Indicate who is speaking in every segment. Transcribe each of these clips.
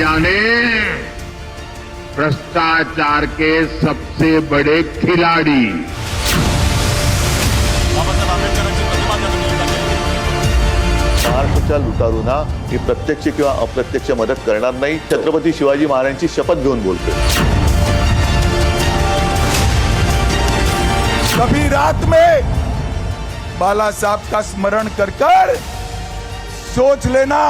Speaker 1: India ने भ्रष्टाचार के सबसे बड़े खिलाड़ी
Speaker 2: महाराष्ट्राच्या लुटारूंना मी प्रत्यक्ष किंवा अप्रत्यक्ष मदत करणार नाही. छत्रपती शिवाजी महाराजांची शपथ घेऊन बोलतोय.
Speaker 3: कभी रात में बाला साहब का स्मरण कर कर सोच लेना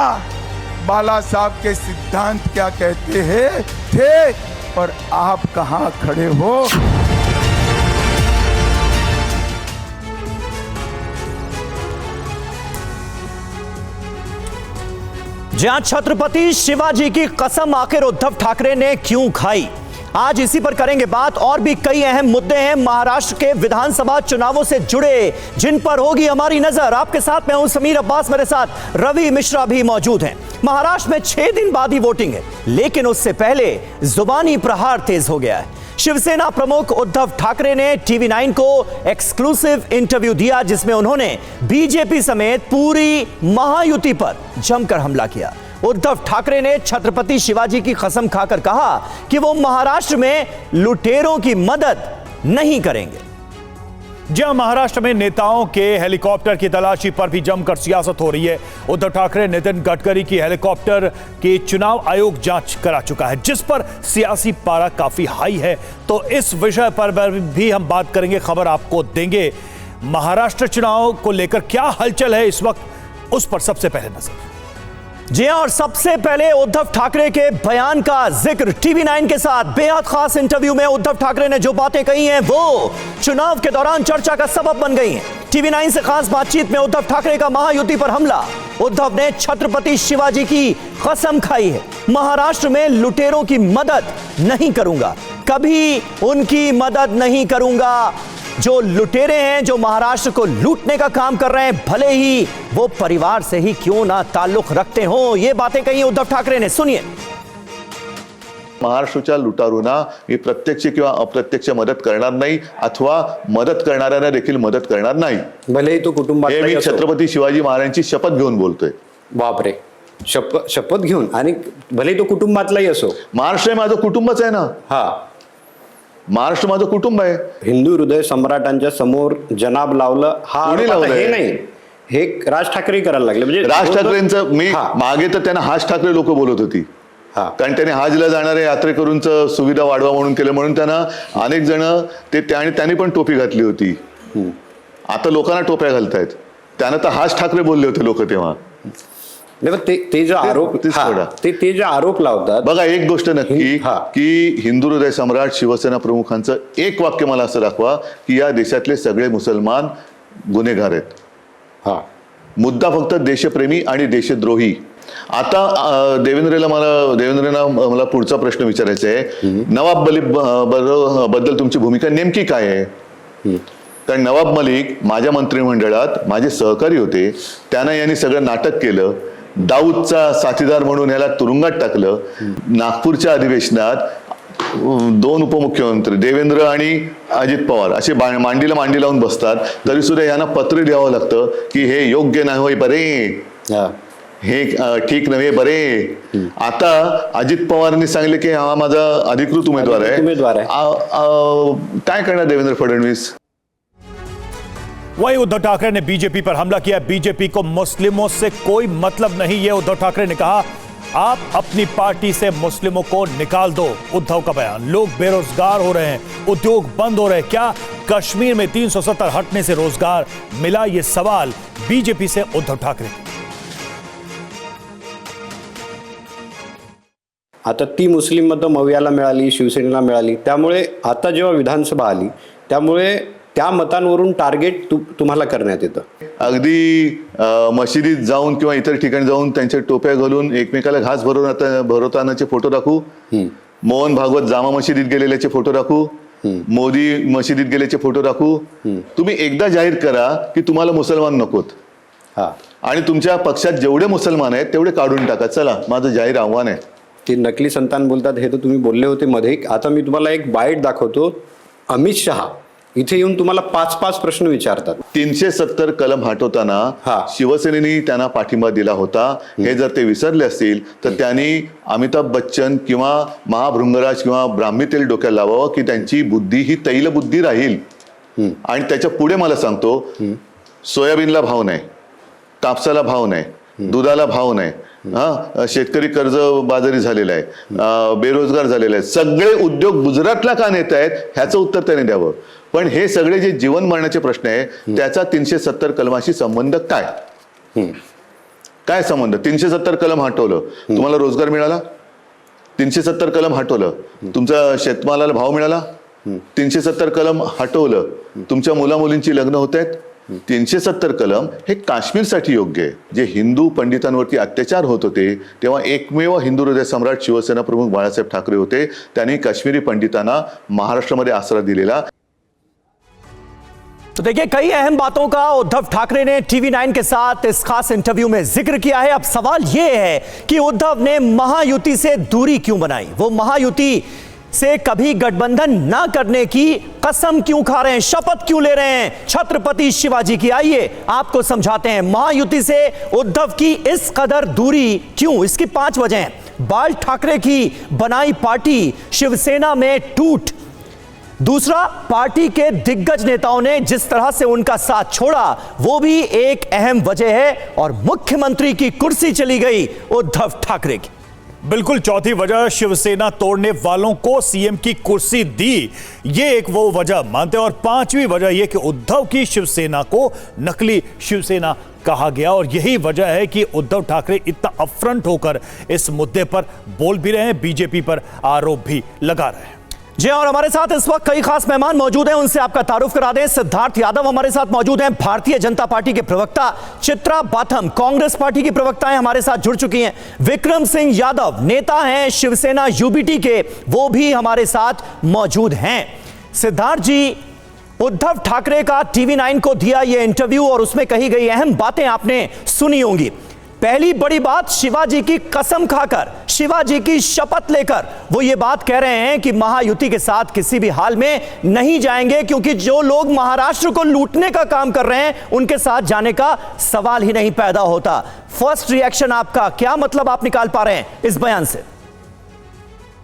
Speaker 3: बाला साहब के सिद्धांत क्या कहते हैं थे और आप कहां खड़े हो.
Speaker 4: जहां छत्रपति शिवाजी की कसम आखिर उद्धव ठाकरे ने क्यों खाई, आज इसी पर करेंगे बात. और भी कई अहम मुद्दे हैं महाराष्ट्र के विधानसभा चुनावों से जुड़े जिन पर होगी हमारी नजर. आपके साथ मैं हूं समीर अब्बास, मेरे साथ रवि मिश्रा भी मौजूद हैं. महाराष्ट्र में 6 दिन बाद ही वोटिंग है, लेकिन उससे पहले जुबानी प्रहार तेज हो गया है. शिवसेना प्रमुख उद्धव ठाकरे ने टीवी 9 को एक्सक्लूसिव इंटरव्यू दिया, जिसमें उन्होंने बीजेपी समेत पूरी महायुति पर जमकर हमला किया. उद्धव ठाकरे ने छत्रपति शिवाजी की कसम खाकर कहा कि वो महाराष्ट्र में लुटेरों की मदद नहीं करेंगे.
Speaker 5: जहां महाराष्ट्र में नेताओं के हेलीकॉप्टर की तलाशी पर भी जमकर सियासत हो रही है. उद्धव ठाकरे नितिन गडकरी की हेलीकॉप्टर की चुनाव आयोग जांच करा चुका है, जिस पर सियासी पारा काफी हाई है. तो इस विषय पर भी हम बात करेंगे, खबर आपको देंगे. महाराष्ट्र चुनाव को लेकर क्या हलचल है इस वक्त, उस पर सबसे पहले नजर.
Speaker 4: जी हां, और सबसे पहले उद्धव ठाकरे के बयान का जिक्र. टीवी 9 के साथ बेहद खास इंटरव्यू में उद्धव ठाकरे ने जो बातें कही हैं वो चुनाव के दौरान चर्चा का सबब बन गई हैं. टीवी 9 से खास बातचीत में उद्धव ठाकरे का महायुति पर हमला. उद्धव ने छत्रपति शिवाजी की कसम खाई है, महाराष्ट्र में लुटेरों की मदद नहीं करूंगा, कभी उनकी मदद नहीं करूंगा. जो लुटेरे हैं, जो महाराष्ट्र को लूटने का काम कर रहे हैं, भले ही वो परिवार से ही क्यों ना ताल्लुक रखते हो, ये बातें कही उद्धव ठाकरे ने. सुनिए.
Speaker 2: महाराष्ट्राच्या लुटारूंना मी प्रत्यक्ष किंवा अप्रत्यक्ष मदत करणार नाही, अथवा मदत करणाऱ्यांना देखील मदत करणार नाही.
Speaker 6: भलेही तो कुटुंबात
Speaker 2: हे मी छत्रपती शिवाजी महाराजांची शपथ घेऊन बोलतोय.
Speaker 6: बापरे, शपथ घेऊन, आणि भलेही तो कुटुंबातलाही असो.
Speaker 2: महाराष्ट्र हे माझं कुटुंबच आहे ना.
Speaker 6: हा,
Speaker 2: महाराष्ट्र माझं कुटुंब आहे.
Speaker 6: हिंदू हृदय सम्राटांच्या समोर जनाब लावलं, हा
Speaker 2: कोणी
Speaker 6: आरोप आता
Speaker 2: लावलंय?
Speaker 6: हे नाही, हे राज ठाकरे करायला लागले. म्हणजे
Speaker 2: राज ठाकरेंचं मी
Speaker 6: हा.
Speaker 2: मागे तर त्यांना हाज ठाकरे लोक बोलत होती,
Speaker 6: हा.
Speaker 2: कारण त्याने हाजला जाणाऱ्या यात्रेकरूंचं सुविधा वाढवा म्हणून केलं, म्हणून त्यांना अनेक जण त्यांनी पण टोपी घातली होती. आता लोकांना टोप्या घालतायत. त्यांना तर हाज ठाकरे बोलले होते लोक तेव्हा.
Speaker 6: नाही, पण ते जो आरोप, ते जे आरोप लावतात.
Speaker 2: बघा, एक गोष्ट नक्की
Speaker 6: हा.
Speaker 2: की हिंदू हृदय सम्राट शिवसेना प्रमुखांचं एक वाक्य मला असं दाखवा की या देशातले सगळे मुसलमान गुन्हेगार आहेत.
Speaker 6: हा,
Speaker 2: मुद्दा फक्त देशप्रेमी आणि देशद्रोही. आता देवेंद्रना मला पुढचा प्रश्न विचारायचा आहे. नवाब मलिक बद्दल तुमची भूमिका नेमकी काय आहे? कारण नवाब मलिक माझ्या मंत्रिमंडळात माझे सहकारी होते. त्यांना यांनी सगळं नाटक केलं, दाऊदचा साथीदार म्हणून याला तुरुंगात टाकलं. नागपूरच्या अधिवेशनात 2 उपमुख्यमंत्री देवेंद्र आणि अजित पवार असे मांडीला मांडी लावून बसतात, तरी सुद्धा यांना पत्र द्यावं लागतं की हे योग्य नाही होय बरे, हे ठीक नव्हे बरे. आता अजित पवारांनी सांगितले की हा माझा अधिकृत उमेदवार आहे. काय करणार देवेंद्र फडणवीस?
Speaker 5: वही उद्धव ठाकरे ने बीजेपी पर हमला किया. बीजेपी को मुस्लिमों से कोई मतलब नहीं, ये उद्धव ठाकरे ने कहा. आप अपनी पार्टी से मुस्लिमों को निकाल दो, उद्धव का बयान. लोग बेरोजगार हो रहे हैं, उद्योग बंद हो रहे हैं, क्या कश्मीर में 370 हटने से रोजगार मिला? ये सवाल बीजेपी से उद्धव ठाकरे.
Speaker 6: आता ती मुस्लिम मतं मवियाला मिळाली, शिवसेनेला मिळाली. त्यामुळे आता जेव्हा विधानसभा आली, त्यामुळे त्या मतांवरून टार्गेट तुम्हाला करण्यात येतं.
Speaker 2: अगदी मशिदीत जाऊन किंवा इतर ठिकाणी जाऊन त्यांच्या टोप्या घालून एकमेकाला घास भरवतानाचे फोटो दाखवू, मोहन भागवत जामा मशिदीत गेलेल्याचे फोटो दाखवू, मोदी मशिदीत गेल्याचे फोटो दाखवू. तुम्ही एकदा जाहीर करा की तुम्हाला मुसलमान नकोत, आणि तुमच्या पक्षात जेवढे मुसलमान आहेत तेवढे काढून टाका. चला, माझं जाहीर आव्हान आहे.
Speaker 6: ते नकली संतान बोलतात हे तर तुम्ही बोलले होते मध्ये. आता मी तुम्हाला एक बाईट दाखवतो. अमित शहा इथे येऊन तुम्हाला 5-5 प्रश्न विचारतात.
Speaker 2: 370 कलम हटवताना
Speaker 6: हा.
Speaker 2: शिवसेनेने त्यांना पाठिंबा दिला होता. हे जर ते विसरले असतील तर त्यांनी अमिताभ बच्चन किंवा महाभृंगराज किंवा ब्राह्मी तेल डोक्याला लावावं की त्यांची बुद्धी ही तैल बुद्धी राहील. आणि त्याच्या पुढे मला सांगतो, सोयाबीनला भाव नाही, कापसाला भाव नाही, दुधाला भाव नाही, शेतकरी कर्जबाजारी झालेला आहे, बेरोजगार झालेला आहे, सगळे उद्योग गुजरातला का नेत आहेत ह्याचं उत्तर त्याने द्यावं. पण हे सगळे जे जीवन मरणाचे प्रश्न आहे त्याचा 370 कलमाशी संबंध काय? काय संबंध? 370 कलम हटवलं, तुम्हाला रोजगार मिळाला? 370 कलम हटवलं, तुमचा शेतमालाला भाव मिळाला? 370 कलम हटवलं, तुमच्या मुला मुलींची लग्न होत आहेत? 370 कलम हे काश्मीरसाठी योग्य आहे. जे हिंदू पंडितांवरती अत्याचार होत होते तेव्हा एकमेव हिंदू हृदय सम्राट शिवसेना प्रमुख बाळासाहेब ठाकरे होते. त्यांनी काश्मीरी पंडितांना महाराष्ट्रामध्ये आसरा दिलेला.
Speaker 4: तो देखिए, कई अहम बातों का उद्धव ठाकरे ने TV9 के साथ इस खास इंटरव्यू में जिक्र किया है. अब सवाल यह है कि उद्धव ने महायुति से दूरी क्यों बनाई? वो महायुति से कभी गठबंधन ना करने की कसम क्यों खा रहे हैं, शपथ क्यों ले रहे हैं छत्रपति शिवाजी की? आइए आपको समझाते हैं महायुति से उद्धव की इस कदर दूरी क्यों. इसकी 5 वजह. बाल ठाकरे की बनाई पार्टी शिवसेना में टूट. दूसरा, पार्टी के दिग्गज नेताओं ने जिस तरह से उनका साथ छोड़ा वो भी एक अहम वजह है. और मुख्यमंत्री की कुर्सी चली गई उद्धव ठाकरे की.
Speaker 5: बिल्कुल, चौथी वजह शिवसेना तोड़ने वालों को सीएम की कुर्सी दी, ये एक वो वजह मानते हैं. और 5वीं वजह यह कि उद्धव की शिवसेना को नकली शिवसेना कहा गया. और यही वजह है कि उद्धव ठाकरे इतना अपफ्रंट होकर इस मुद्दे पर बोल भी रहे हैं, बीजेपी पर आरोप भी लगा रहे हैं.
Speaker 4: जी, और हमारे साथ इस वक्त कई खास मेहमान मौजूद हैं, उनसे आपका तारुफ करा दें. सिद्धार्थ यादव हमारे साथ मौजूद हैं, भारतीय जनता पार्टी के प्रवक्ता. चित्रा बाथम कांग्रेस पार्टी की प्रवक्ताएं हमारे साथ जुड़ चुकी हैं. विक्रम सिंह यादव नेता हैं शिवसेना यूबीटी के, वो भी हमारे साथ मौजूद हैं. सिद्धार्थ जी, उद्धव ठाकरे का TV9 को दिया यह इंटरव्यू और उसमें कही गई अहम बातें आपने सुनी होंगी. पहली बड़ी बात, शिवाजी की कसम खाकर, शिवाजी की शपथ लेकर वो ये बात कह रहे हैं कि महायुति के साथ किसी भी हाल में नहीं जाएंगे, क्योंकि जो लोग महाराष्ट्र को लूटने का काम कर रहे हैं उनके साथ जाने का सवाल ही नहीं पैदा होता. फर्स्ट रिएक्शन आपका क्या मतलब आप निकाल पा रहे हैं इस बयान से?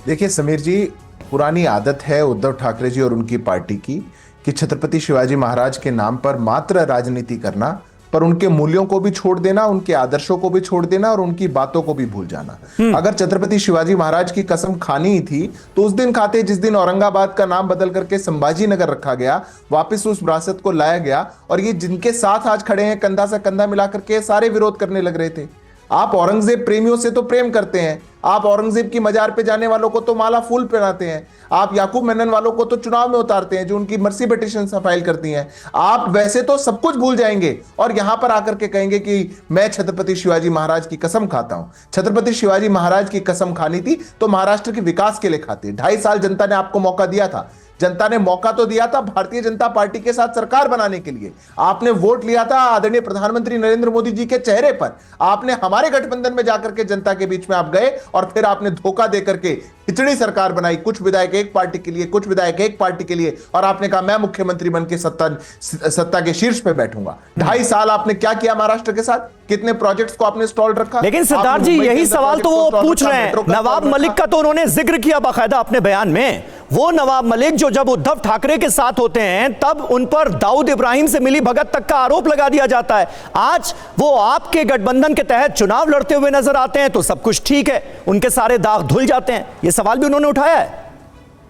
Speaker 7: देखिए समीर जी, पुरानी आदत है उद्धव ठाकरे जी और उनकी पार्टी की कि छत्रपति शिवाजी महाराज के नाम पर मात्र राजनीति करना, पर उनके मूल्यों को भी छोड़ देना, उनके आदर्शों को भी छोड़ देना और उनकी बातों को भी भूल जाना. अगर छत्रपति शिवाजी महाराज की कसम खानी ही थी तो उस दिन खाते जिस दिन औरंगाबाद का नाम बदल करके संभाजी नगर रखा गया, वापस उस विरासत को लाया गया. और ये जिनके साथ आज खड़े हैं कंधा से कंधा मिला करके सारे विरोध करने लग रहे थे. आप औरंगजेब प्रेमियों से तो प्रेम करते हैं, आप औरंगजेब की मजार पे जाने वालों को तो माला फूल पहनाते हैं, आप याकूब मेनन वालों को तो चुनाव में उतारते हैं जो उनकी मर्सी पिटीशन फाइल करती हैं. आप वैसे तो सब कुछ भूल जाएंगे और यहां पर आकर के कहेंगे कि मैं छत्रपति शिवाजी महाराज की कसम खाता हूं. छत्रपति शिवाजी महाराज की कसम खानी थी तो महाराष्ट्र के विकास के लिए खाते. 2.5 साल जनता ने आपको मौका दिया था. जनता ने मौका तो दिया था भारतीय जनता पार्टी के साथ सरकार बनाने के लिए. आपने वोट लिया था आदरणीय प्रधानमंत्री नरेंद्र मोदी जी के चेहरे पर. आपने हमारे गठबंधन में जाकर के जनता के बीच में आप गए और फिर आपने धोखा देकर के खिचड़ी सरकार बनाई. कुछ विधायक एक पार्टी के लिए, कुछ विधायक एक पार्टी के लिए, और आपने कहा मैं मुख्यमंत्री बन के सत्ता के शीर्ष पे बैठूंगा. 2.5 साल आपने क्या किया महाराष्ट्र के साथ? कितने प्रोजेक्ट्स को आपने स्टॉल रखा?
Speaker 4: लेकिन सिद्धार्थ जी, यही सवाल तो वो पूछ रहे हैं. नवाब मलिक का तो उन्होंने जिक्र किया बाकायदा अपने बयान में. वो नवाब मलिक जो जब उद्धव ठाकरे के साथ होते हैं तब उन पर दाऊद इब्राहिम से मिली भगत तक का आरोप लगा दिया जाता है. आज वो आपके गठबंधन के तहत चुनाव लड़ते हुए नजर आते हैं तो सब कुछ ठीक है, उनके सारे दाग धुल जाते हैं. ये सवाल भी उन्होंने उठाया है.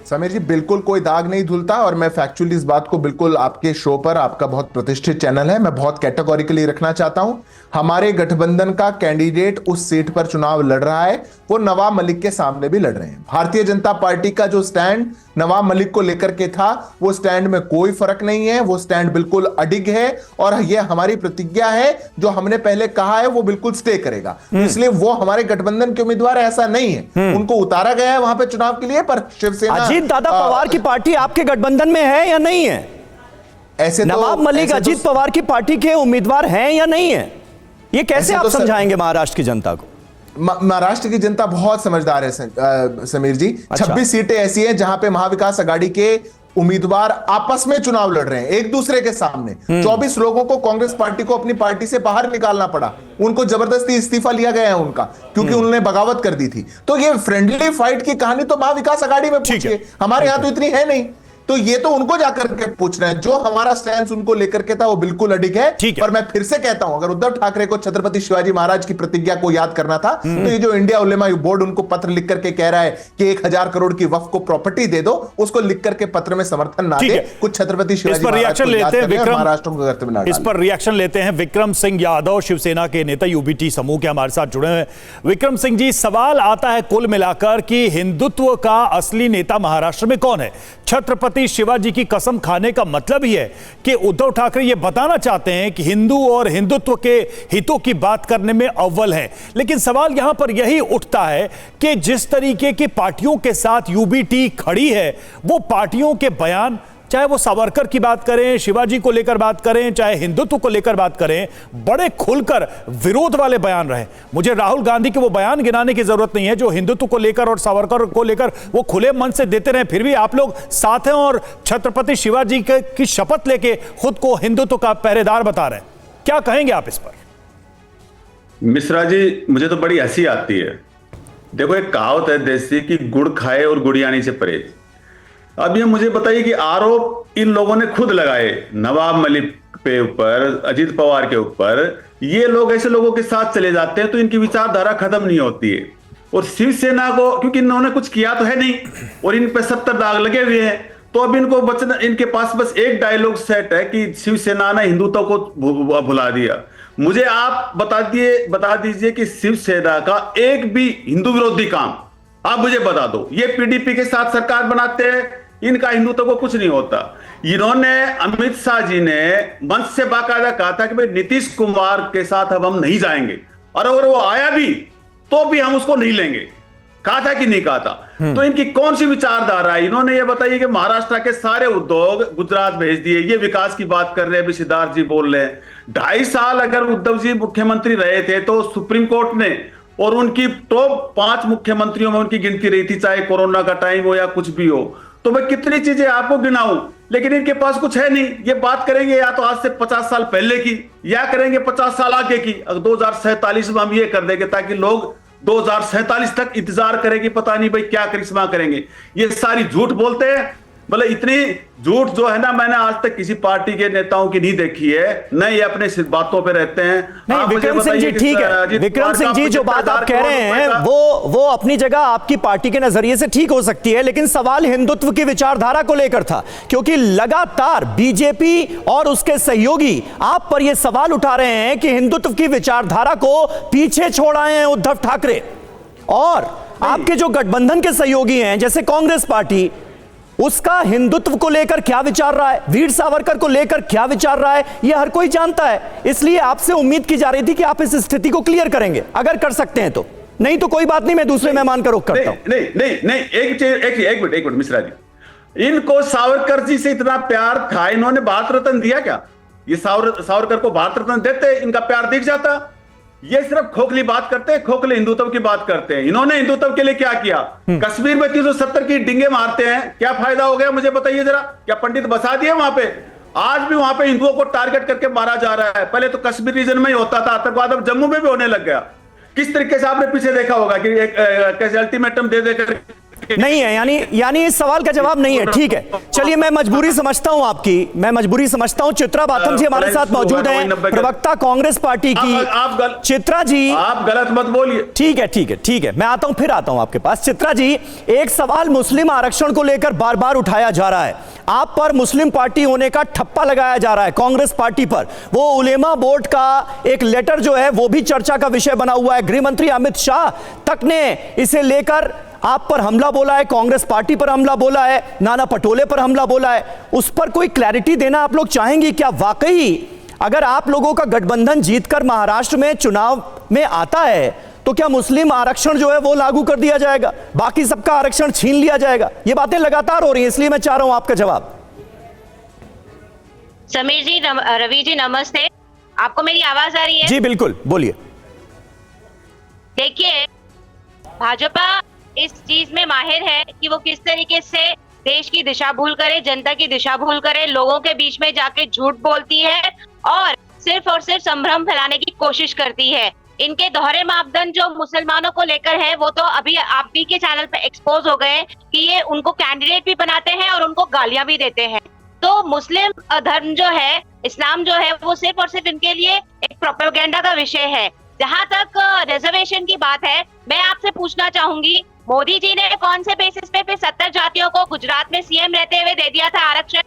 Speaker 7: समीर जी, बिल्कुल कोई दाग नहीं धुलता. और मैं फैक्चुअली इस बात को बिल्कुल आपके शो पर, आपका बहुत प्रतिष्ठित चैनल है, मैं बहुत कैटेगोरिकली रखना चाहता हूं. हमारे गठबंधन का कैंडिडेट उस सीट पर चुनाव लड़ रहा है, वो नवाब मलिक के सामने भी लड़ रहे हैं. भारतीय जनता पार्टी का जो स्टैंड नवाब मलिक को लेकर के था वो स्टैंड में कोई फर्क नहीं है. वो स्टैंड बिल्कुल अडिग है और ये हमारी प्रतिज्ञा है जो हमने पहले कहा है वो बिल्कुल स्टे करेगा. इसलिए वो हमारे गठबंधन के उम्मीदवार ऐसा नहीं है. उनको उतारा गया है वहां पे चुनाव के लिए, पर शिवसेना,
Speaker 4: अजीत दादा पवार की पार्टी आपके गठबंधन में है या नहीं है?
Speaker 7: ऐसे
Speaker 4: नवाब मलिक अजीत पवार की पार्टी के उम्मीदवार हैं या नहीं है? ये कैसे आप समझाएंगे महाराष्ट्र की जनता को?
Speaker 7: महाराष्ट्र की जनता बहुत समझदार है समीर जी. 26 सीटें ऐसी हैं जहां पे महाविकास आघाड़ी के उम्मीदवार आपस में चुनाव लड़ रहे हैं एक दूसरे के सामने। 24 लोगों को कांग्रेस पार्टी को अपनी पार्टी से बाहर निकालना पड़ा, उनको जबरदस्ती इस्तीफा लिया गया है उनका, क्योंकि उन्होंने बगावत कर दी थी। तो ये फ्रेंडली फाइट की कहानी तो महाविकास आघाड़ी में पूछिए, हमारे यहां तो इतनी है नहीं। तो ये तो उनको जाकर के पूछना है। जो हमारा स्टैंड उनको लेकर के था वो बिल्कुल अडिग है। पर मैं फिर से कहता हूं, अगर उद्धव ठाकरे को छत्रपति शिवाजी महाराज की प्रतिज्ञा को याद करना था तो ये जो इंडिया उलेमा बोर्ड उनको पत्र लिख करके कह रहा है कि 1000 करोड़ की वक्फ को प्रॉपर्टी दे दो, उसको लिख करके पत्र में समर्थन ना दे, कुछ छत्रपति शिवाजी महाराज को याद करें और महाराष्ट्र को कर्तव्य ना डालें।
Speaker 5: इस पर रिएक्शन लेते हैं विक्रम सिंह यादव, शिवसेना के नेता, यूबीटी समूह के हमारे साथ जुड़े हैं। विक्रम सिंह जी, सवाल आता है कुल मिलाकर कि हिंदुत्व का असली नेता महाराष्ट्र में कौन है? छत्रपति शिवाजी की कसम खाने का मतलब ही है कि उद्धव ठाकरे ये बताना चाहते हैं कि हिंदू और हिंदुत्व के हितों की बात करने में अव्वल है। लेकिन सवाल यहां पर यही उठता है कि जिस तरीके की पार्टियों के साथ यूबीटी खड़ी है, वो पार्टियों के बयान, चाहे वो सावरकर की बात करें, शिवाजी को लेकर बात करें, चाहे हिंदुत्व को लेकर बात करें, बड़े खुलकर विरोध वाले बयान रहे। मुझे राहुल गांधी के वो बयान गिनाने की जरूरत नहीं है जो हिंदुत्व को लेकर और सावरकर को लेकर वो खुले मन से देते रहे, फिर भी आप लोग साथ हैं और छत्रपति शिवाजी की शपथ लेके खुद को हिंदुत्व का पहरेदार बता रहे हैं। क्या कहेंगे आप इस पर?
Speaker 8: मिश्रा जी, मुझे तो बड़ी हंसी आती है। देखो, एक कहावत है देसी की, गुड़ खाए और गुड़ियानी से परहेज। अब ये मुझे बताइए कि आरोप इन लोगों ने खुद लगाए नवाब मलिक पे ऊपर, अजीत पवार के ऊपर। ये लोग ऐसे लोगों के साथ चले जाते हैं तो इनकी विचारधारा खत्म नहीं होती है। और शिवसेना को, क्योंकि इन्होंने कुछ किया तो है नहीं और इन पे 70 दाग लगे हुए हैं, तो अब इनको बचना, इनके पास बस एक डायलॉग सेट है कि शिवसेना ने हिंदुत्व को भुला दिया। मुझे आप बता दीजिए कि शिवसेना का एक भी हिंदू विरोधी काम आप मुझे बता दो। ये पीडीपी के साथ सरकार बनाते हैं, इनका हिंदुत्व को कुछ नहीं होता। इन्होंने, अमित शाह जी ने मंच से बाकायदा कहा था कि भाई नीतीश कुमार के साथ अब हम नहीं जाएंगे, और अगर वो आया भी तो भी हम उसको नहीं लेंगे। कहा था कि नहीं कहा था? तो इनकी कौन सी विचारधारा है? इन्होंने ये बताइए कि महाराष्ट्र के सारे उद्योग गुजरात भेज दिए, ये विकास की बात कर रहे हैं, सिद्धार्थ जी बोल रहे हैं। 2.5 साल अगर उद्धव जी मुख्यमंत्री रहे थे तो सुप्रीम कोर्ट ने, और उनकी टॉप 5 मुख्यमंत्रियों में उनकी गिनती रही थी, चाहे कोरोना का टाइम हो या कुछ भी हो। तो मैं कितनी चीजें आपको गिनाऊं, लेकिन इनके पास कुछ है नहीं। ये बात करेंगे या तो आज से 50 साल पहले की, या करेंगे 50 साल आगे की। अगर 2047 में हम ये कर देंगे ताकि लोग 2047 तक इंतजार करेंगे, पता नहीं भाई क्या करिश्मा करेंगे। ये सारी झूठ बोलते हैं। मतलब इतनी झूठ जो है ना, मैंने आज तक किसी पार्टी के नेताओं की नहीं देखी है, न ये अपने बातों पे रहते हैं।
Speaker 4: नहीं, विक्रम सिंह जी, ठीक है, विक्रम सिंह जी, जो बात आप कह रहे हैं वो अपनी जगह आपकी पार्टी के नजरिए से ठीक हो सकती है, लेकिन सवाल हिंदुत्व की विचारधारा को लेकर था, क्योंकि लगातार बीजेपी और उसके सहयोगी आप पर यह सवाल उठा रहे हैं कि हिंदुत्व की विचारधारा को पीछे छोड़ आए हैं उद्धव ठाकरे। और आपके जो गठबंधन के सहयोगी हैं जैसे कांग्रेस पार्टी, उसका हिंदुत्व को लेकर क्या विचार रहा है, वीर सावरकर को लेकर क्या विचार रहा है, यह हर कोई जानता है। इसलिए आपसे उम्मीद की जा रही थी कि आप इस स्थिति को क्लियर करेंगे, अगर कर सकते हैं तो। नहीं तो कोई बात नहीं, मैं दूसरे मेहमान का रुख करता हूं।
Speaker 8: नहीं, एक मिनट मिश्रा जी, इनको सावरकर जी से इतना प्यार था, इन्होंने भारत रत्न दिया क्या? ये सावरकर को भारत रत्न देते, इनका प्यार दिख जाता। ये सिर्फ खोखली बात करते हैं, खोखले हिंदुत्व की बात करते हैं। इन्होंने हिंदुत्व के लिए क्या किया? कश्मीर में 370 की डिंगे मारते हैं, क्या फायदा हो गया मुझे बताइए जरा? क्या पंडित बसा दिए वहां पे? आज भी वहां पे हिंदुओं को टारगेट करके मारा जा रहा है। पहले तो कश्मीर रीजन में ही होता था आतंकवाद, अब जम्मू में भी होने लग गया। किस तरीके से आपने पीछे देखा होगा कि एक कैसे अल्टीमेटम दे देकर
Speaker 4: नहीं है, यानी इस सवाल का जवाब नहीं है। ठीक है, चलिए, मैं मजबूरी समझता हूं आपकी, मैं मजबूरी समझता हूं। चित्रा बाथम जी हमारे साथ मौजूद हैं, प्रवक्ता कांग्रेस पार्टी की। चित्रा जी,
Speaker 8: आप गलत मत बोलिए।
Speaker 4: ठीक है, मैं आता हूं, फिर आता हूं आपके पास। चित्रा जी, एक सवाल मुस्लिम आरक्षण को लेकर बार बार उठाया जा रहा है। आप पर मुस्लिम पार्टी होने का ठप्पा लगाया जा रहा है कांग्रेस पार्टी पर। वो उलेमा बोर्ड का एक लेटर जो है वो भी चर्चा का विषय बना हुआ है। गृह मंत्री अमित शाह तक ने इसे लेकर आप पर हमला बोला है, कांग्रेस पार्टी पर हमला बोला है, नाना पटोले पर हमला बोला है। उस पर कोई क्लैरिटी देना आप लोग चाहेंगे क्या? वाकई अगर आप लोगों का गठबंधन जीतकर महाराष्ट्र में चुनाव में आता है तो क्या मुस्लिम आरक्षण जो है वो लागू कर दिया जाएगा, बाकी सबका आरक्षण छीन लिया जाएगा? ये बातें लगातार हो रही हैं, इसलिए मैं चाह रहा हूं आपका जवाब।
Speaker 9: समीर जी, रवि जी, नमस्ते। आपको मेरी आवाज आ रही है?
Speaker 4: जी बिल्कुल, बोलिए।
Speaker 9: देखिए, भाजपा इस चीज में माहिर है कि वो किस तरीके से देश की दिशा भूल करे, जनता की दिशा भूल करे, लोगों के बीच में जाके झूठ बोलती है और सिर्फ संभ्रम फैलाने की कोशिश करती है। इनके दोहरे मापदंड जो मुसलमानों को लेकर है वो तो अभी आप भी के चैनल पे एक्सपोज हो गए कि ये उनको कैंडिडेट भी बनाते हैं और उनको गालियां भी देते हैं। तो मुस्लिम धर्म जो है, इस्लाम जो है, वो सिर्फ और सिर्फ इनके लिए एक प्रोपेगेंडा का विषय है। जहां तक रिजर्वेशन की बात है, मैं आपसे पूछना चाहूंगी, मोदी जी ने कौन से बेसिस पे 70 जातियों को गुजरात में सीएम रहते हुए दे दिया था आरक्षण?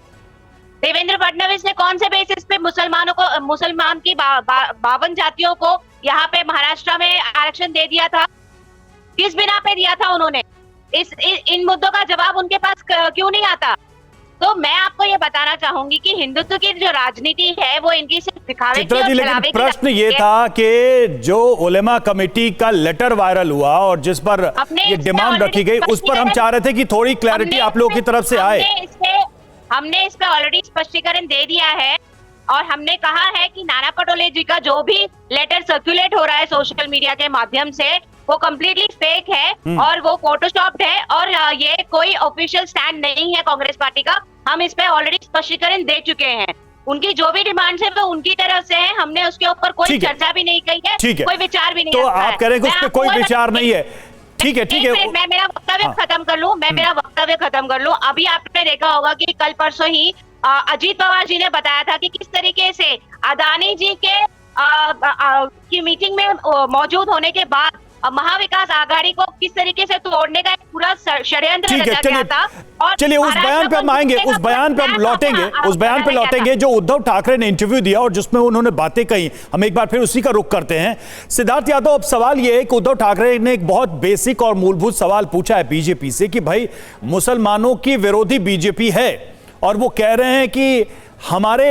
Speaker 9: देवेंद्र फडणवीस ने कौन से बेसिस पे मुसलमान की 52 जातियों को यहाँ पे महाराष्ट्र में आरक्षण दे दिया था? किस बिना पे दिया था उन्होंने? इन मुद्दों का जवाब उनके पास क्यों नहीं आता? तो मैं आपको ये बताना चाहूंगी कि हिंदुत्व की जो राजनीति है वो इनकी सिर्फ दिखावे की और
Speaker 5: लेकिन प्रश्न ये था कि जो उलेमा कमेटी का लेटर वायरल हुआ और जिस पर ये डिमांड रखी गई, उस पर हम चाह रहे थे कि थोड़ी क्लैरिटी आप लोगों की तरफ से आए।
Speaker 9: हमने इस पे ऑलरेडी स्पष्टीकरण दे दिया है और हमने कहा है कि नाना पटोले जी का जो भी लेटर सर्कुलेट हो रहा है सोशल मीडिया के माध्यम से, वो कम्प्लीटली फेक है और वो फोटोशॉप्ड है और ये कोई ऑफिशियल स्टैंड नहीं है कांग्रेस पार्टी का। हम इस पे ऑलरेडी स्पष्टीकरण दे चुके हैं। उनकी जो भी डिमांड्स है वो उनकी तरफ से है, हमने उसके ऊपर कोई चर्चा भी नहीं की है, कोई विचार भी नहीं।
Speaker 5: तो आप कह रहे हैं कि उस पर कोई विचार नहीं है? ठीक है, ठीक है,
Speaker 9: मैं मेरा वक्तव्य खत्म कर लूं, मेरा वक्तव्य खत्म कर लूं। अभी आपने देखा होगा कि कल परसों ही अजीत पवार जी ने बताया था कि किस तरीके से अदानी जी के की मीटिंग में मौजूद होने के बाद महाविकास आघाड़ी को किस तरीके से तोड़ने का एक पूरा षड्यंत्र रचा गया था। और
Speaker 5: चलिए उस बयान पे हम आएंगे, उस बयान पे हम लौटेंगे, उस बयान पे लौटेंगे जो उद्धव ठाकरे ने इंटरव्यू दिया और जिसमें उन्होंने बातें कही। हम एक बार फिर उसी का रुख करते हैं। सिद्धार्थ यादव, अब सवाल यह है कि उद्धव ठाकरे ने एक बहुत बेसिक और मूलभूत सवाल पूछा है बीजेपी से कि भाई मुसलमानों की विरोधी बीजेपी है और वो कह रहे हैं कि हमारे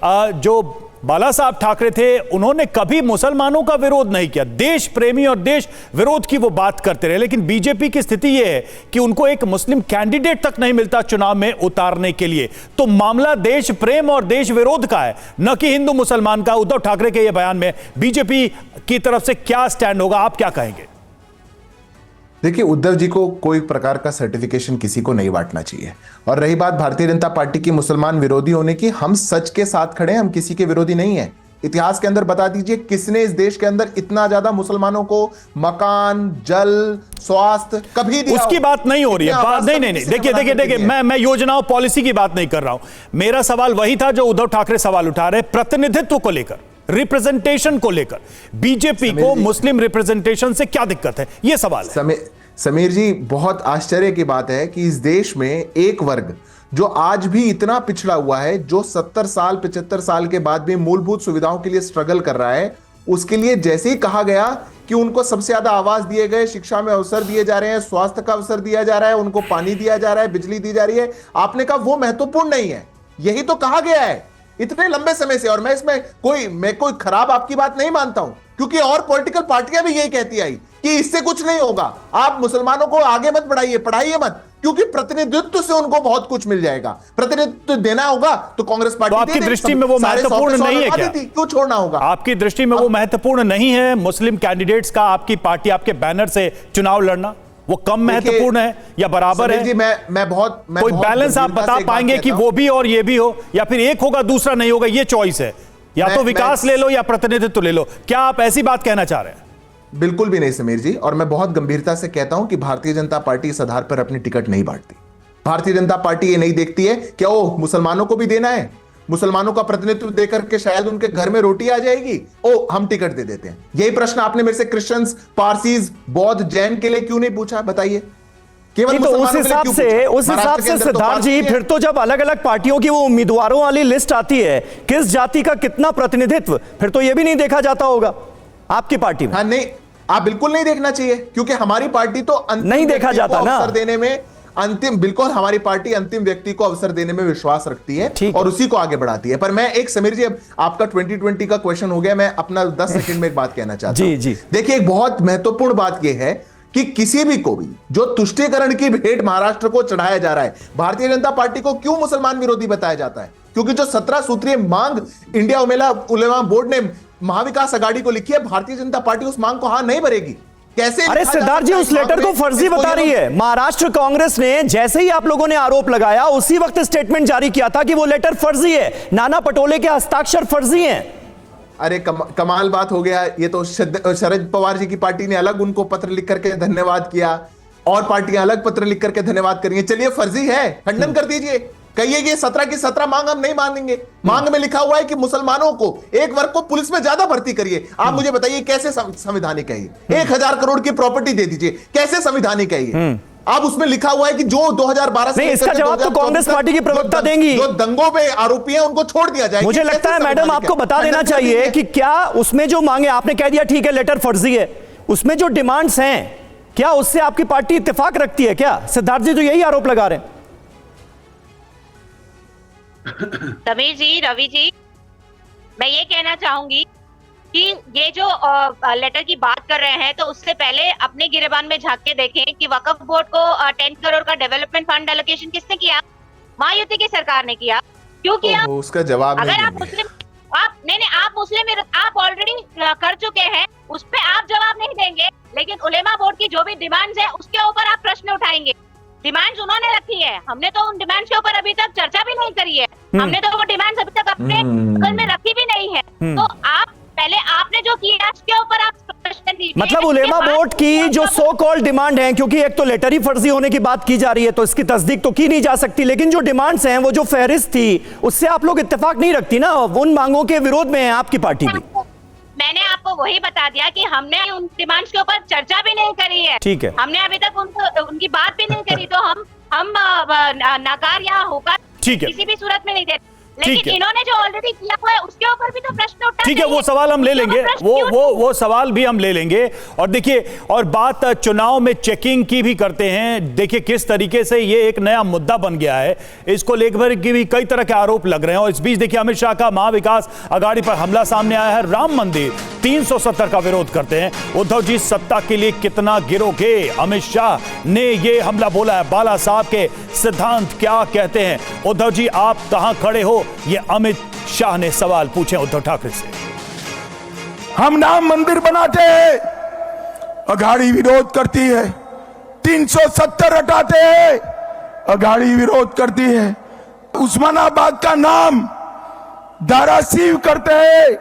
Speaker 5: जो बाला साहब ठाकरे थे उन्होंने कभी मुसलमानों का विरोध नहीं किया, देश प्रेमी और देश विरोध की वो बात करते रहे। लेकिन बीजेपी की स्थिति यह है कि उनको एक मुस्लिम कैंडिडेट तक नहीं मिलता चुनाव में उतारने के लिए। तो मामला देश प्रेम और देश विरोध का है, न कि हिंदू मुसलमान का। उद्धव ठाकरे के ये बयान में बीजेपी की तरफ से क्या स्टैंड होगा, आप क्या कहेंगे?
Speaker 7: देखिए, उद्धव जी को कोई प्रकार का सर्टिफिकेशन किसी को नहीं बांटना चाहिए। और रही बात भारतीय जनता पार्टी की मुसलमान विरोधी होने की, हम सच के साथ खड़े हैं, हम किसी के विरोधी नहीं है। इतिहास के अंदर बता दीजिए किसने इस देश के अंदर इतना ज्यादा मुसलमानों को मकान, जल, स्वास्थ्य कभी दिया?
Speaker 5: उसकी बात नहीं हो रही है। नहीं, देखिए, मैं योजनाओं पॉलिसी की बात नहीं कर रहा हूं। मेरा सवाल वही था जो उद्धव ठाकरे सवाल उठा रहे, प्रतिनिधित्व को लेकर, रिप्रेजेंटेशन को लेकर। बीजेपी को मुस्लिम रिप्रेजेंटेशन से क्या दिक्कत है, यह सवाल है।
Speaker 7: समीर जी, बहुत आश्चर्य की बात है कि इस देश में एक वर्ग जो आज भी इतना पिछड़ा हुआ है, जो 70 साल 75 साल के बाद भी मूलभूत सुविधाओं के लिए स्ट्रगल कर रहा है, उसके लिए जैसे ही कहा गया कि उनको सबसे ज्यादा आवाज दिए गए, शिक्षा में अवसर दिए जा रहे हैं, स्वास्थ्य का अवसर दिया जा रहा है, उनको पानी दिया जा रहा है, बिजली दी जा रही है, आपने कहा वो महत्वपूर्ण नहीं है। यही तो कहा गया है इतने लंबे समय से। और मैं इसमें कोई खराब आपकी बात नहीं मानता हूं, क्योंकि और पॉलिटिकल पार्टियां भी यही कहती आई कि इससे कुछ नहीं होगा, आप मुसलमानों को आगे मत बढ़ाइए, पढ़ाइए मत, क्योंकि प्रतिनिधित्व से उनको बहुत कुछ मिल जाएगा। प्रतिनिधित्व देना होगा तो कांग्रेस पार्टी,
Speaker 5: तो आपकी दृष्टि में वो महत्वपूर्ण नहीं है क्या?
Speaker 7: क्यों छोड़ना होगा?
Speaker 5: आपकी दृष्टि में वो महत्वपूर्ण नहीं है मुस्लिम कैंडिडेट्स का आपकी पार्टी, आपके बैनर से चुनाव लड़ना? वो कम महत्वपूर्ण है या बराबर है?
Speaker 7: जी, मैं बहुत
Speaker 5: कोई बैलेंस आप बता पाएंगे कि वो भी और ये भी हो, या फिर एक होगा दूसरा नहीं होगा? ये चॉइस है, या तो विकास ले लो या प्रतिनिधित्व ले लो। क्या आप ऐसी बात कहना चाह रहे हैं?
Speaker 7: बिल्कुल भी नहीं समीर जी, और मैं बहुत गंभीरता से कहता हूं कि भारतीय जनता पार्टी इस आधार पर अपनी टिकट नहीं बांटती। भारतीय जनता पार्टी ये नहीं देखती है कि ओ मुसलमानों को भी देना है, मुसलमानों का प्रतिनिधित्व देकर के शायद उनके घर में रोटी आ जाएगी, ओ हम टिकट दे देते हैं। यही प्रश्न आपने मेरे से क्रिश्चियंस, पारसीज, बौद्ध, जैन के लिए क्यों नहीं पूछा? बताइए।
Speaker 4: केवल तो उस हिसाब से सिद्धार्थ जी, फिर तो जब अलग अलग पार्टियों की वो उम्मीदवारों वाली लिस्ट आती है, किस जाति का कितना प्रतिनिधित्व, फिर तो ये भी नहीं देखा जाता होगा आपकी पार्टी में?
Speaker 7: हाँ, नहीं, आप बिल्कुल नहीं देखना चाहिए, क्योंकि हमारी पार्टी तो
Speaker 4: नहीं देखा जाता ना
Speaker 7: अवसर देने में, बिल्कुल हमारी पार्टी अंतिम व्यक्ति को अवसर देने में विश्वास रखती है और उसी को आगे बढ़ाती है। पर मैं एक, समीर जी, अब आपका 2020 का क्वेश्चन हो गया, मैं अपना 10 सेकंड में एक बात कहना चाहता हूं। जी। देखिए, एक बहुत महत्वपूर्ण बात यह है कि किसी भी को भी जो तुष्टीकरण की भेंट महाराष्ट्र को चढ़ाया जा रहा है, भारतीय जनता पार्टी को क्यों मुसलमान विरोधी बताया जाता है? क्योंकि जो 17 सूत्रीय मांग इंडिया उलेमा बोर्ड ने महाविकास आघाड़ी को लिखी है, भारतीय जनता पार्टी उस मांग को हां नहीं भरेगी। कैसे
Speaker 4: अरे
Speaker 7: लिखा जा
Speaker 4: सिद्धार्थ जी,
Speaker 7: सकता है
Speaker 4: उस लेटर को
Speaker 7: मांग में?
Speaker 4: फर्जी
Speaker 7: इसको
Speaker 4: बता
Speaker 7: ये
Speaker 4: रही
Speaker 7: लोग-
Speaker 4: है। महाराष्ट्र कांग्रेस ने जैसे ही आप लोगों ने आरोप लगाया उसी वक्त स्टेटमेंट जारी किया था कि वो लेटर फर्जी है, नाना पटोले के हस्ताक्षर फर्जी हैं।
Speaker 7: अरे कमाल बात हो गया। ये तो शरद पवार जी की पार्टी ने अलग उनको पत्र लिख करके धन्यवाद किया और पार्टियां अलग पत्र लिख करके धन्यवाद करेंगे। चलिए फर्जी है, खंडन कर दीजिए, कहिए कि 17 की 17 मांग हम नहीं मानेंगे। मांग में लिखा हुआ है कि मुसलमानों को, एक वर्ग को पुलिस में ज्यादा भर्ती करिए। आप मुझे बताइए कैसे संविधानिक है ये? 1000 करोड़ की प्रॉपर्टी दे दीजिए, कैसे संविधानिक है ये? आप उसमें लिखा हुआ है कि जो 2012 से
Speaker 4: नहीं, इसका
Speaker 7: लेकर के
Speaker 4: जवाब तो
Speaker 7: 2024
Speaker 4: कांग्रेस
Speaker 7: तक
Speaker 4: पार्टी की प्रवक्ता देंगी।
Speaker 7: जो दंगों पे आरोपी हैं उनको छोड़ दिया जाएगा।
Speaker 4: मुझे लगता है मैडम आपको बता देना चाहिए कि क्या उसमें जो मांगे, आपने कह दिया ठीक है लेटर फर्जी है, उसमें जो डिमांड्स हैं क्या उससे आपकी पार्टी इत्तेफाक रखती है क्या? सिद्धार्थ जी तो यही आरोप लगा रहे हैं।
Speaker 9: समीर जी, रवि जी, मैं ये कहना चाहूंगी कि ये जो लेटर की बात कर रहे हैं तो उससे पहले अपने गिरेबान में झांक के देखें कि वक्फ बोर्ड को 10 करोड़ का डेवलपमेंट फंड एलोकेशन किसने किया? महायुति की सरकार ने किया। क्यों किया?
Speaker 7: उसका जवाब
Speaker 9: अगर
Speaker 7: नहीं
Speaker 9: आप
Speaker 7: देंगे।
Speaker 9: मुस्लिम, आप आप मुस्लिम, आप ऑलरेडी कर चुके हैं, उस पे आप जवाब नहीं देंगे, लेकिन उलेमा बोर्ड की जो भी डिमांड्स है उसके ऊपर आप प्रश्न उठाएंगे। डिमांड्स उन्होंने रखी है, हमने तो उन डिमांड्स के ऊपर अभी तक चर्चा भी नहीं करी है। हमने तो वो डिमांड्स अभी तक अपने बगल में रखी भी नहीं है। तो आप पहले आपने जो किया उसके ऊपर आप प्रश्न दीजिए।
Speaker 4: मतलब उलेमा बोर्ड की जो सो कॉल्ड डिमांड है, क्योंकि एक तो लेटर ही फर्जी होने की बात की जा रही है तो इसकी तस्दीक तो की नहीं जा सकती, लेकिन जो डिमांड्स हैं वो जो फहरिस्त थी उससे आप लोग इत्तेफाक नहीं रखती ना, उन मांगों के विरोध में है आपकी पार्टी भी।
Speaker 9: मैंने आपको वही बता दिया कि हमने उन डिमांड्स के ऊपर चर्चा भी नहीं करी है।
Speaker 4: ठीक है,
Speaker 9: हमने अभी तक उनकी बात भी नहीं करी, तो हम नकार या होकर
Speaker 5: ठीक है,
Speaker 9: किसी भी सूरत में नहीं देते।
Speaker 5: ठीक
Speaker 9: लेकिन
Speaker 5: है।
Speaker 9: इन्होंने जो ऑलरेडी किया हुआ है उसके ऊपर भी तो प्रश्न उठा।
Speaker 5: ठीक है, वो सवाल हम ले लेंगे, वो सवाल भी हम ले लेंगे। और देखिए, और बात चुनाव में चेकिंग की भी करते हैं। देखिए किस तरीके से ये एक नया मुद्दा बन गया है, इसको लेकर के भी कई तरह के आरोप लग रहे हैं। और इस बीच देखिए अमित शाह का महाविकास आघाड़ी पर हमला सामने आया है। राम मंदिर 370 का विरोध करते हैं। उद्धव जी सत्ता के लिए कितना गिरोगे? अमित शाह ने ये हमला बोला है। बाला साहब के सिद्धांत क्या कहते हैं? उद्धव जी आप कहां खड़े हो? ये अमित शाह ने सवाल पूछे उद्धव ठाकरे से।
Speaker 3: हम राम मंदिर बनाते हैं, अघाड़ी विरोध करती है। 370 हटाते हैं, अघाड़ी विरोध करती है। उस्मानाबाद का नाम धाराशिव करते हैं,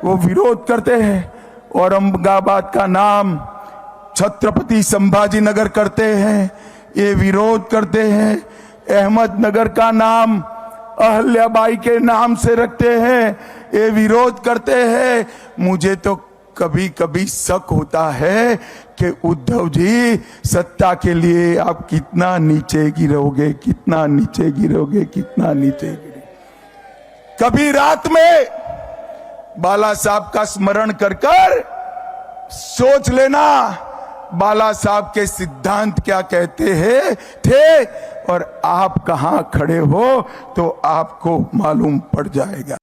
Speaker 3: वो विरोध करते हैं। औरंगाबाद का नाम छत्रपति संभाजी नगर करते हैं, ये विरोध करते हैं। अहमदनगर का नाम अहल्याबाई के नाम से रखते हैं, ये विरोध करते हैं। मुझे तो कभी कभी शक होता है कि उद्धव जी सत्ता के लिए आप कितना नीचे गिरोगे, कितना नीचे गिरोगे, कितना नीचे गिरोगे। कभी रात में बाला साहब का स्मरण कर कर सोच लेना बाला साहब के सिद्धांत क्या कहते हैं थे और आप कहां खड़े हो तो आपको मालूम पड़ जाएगा।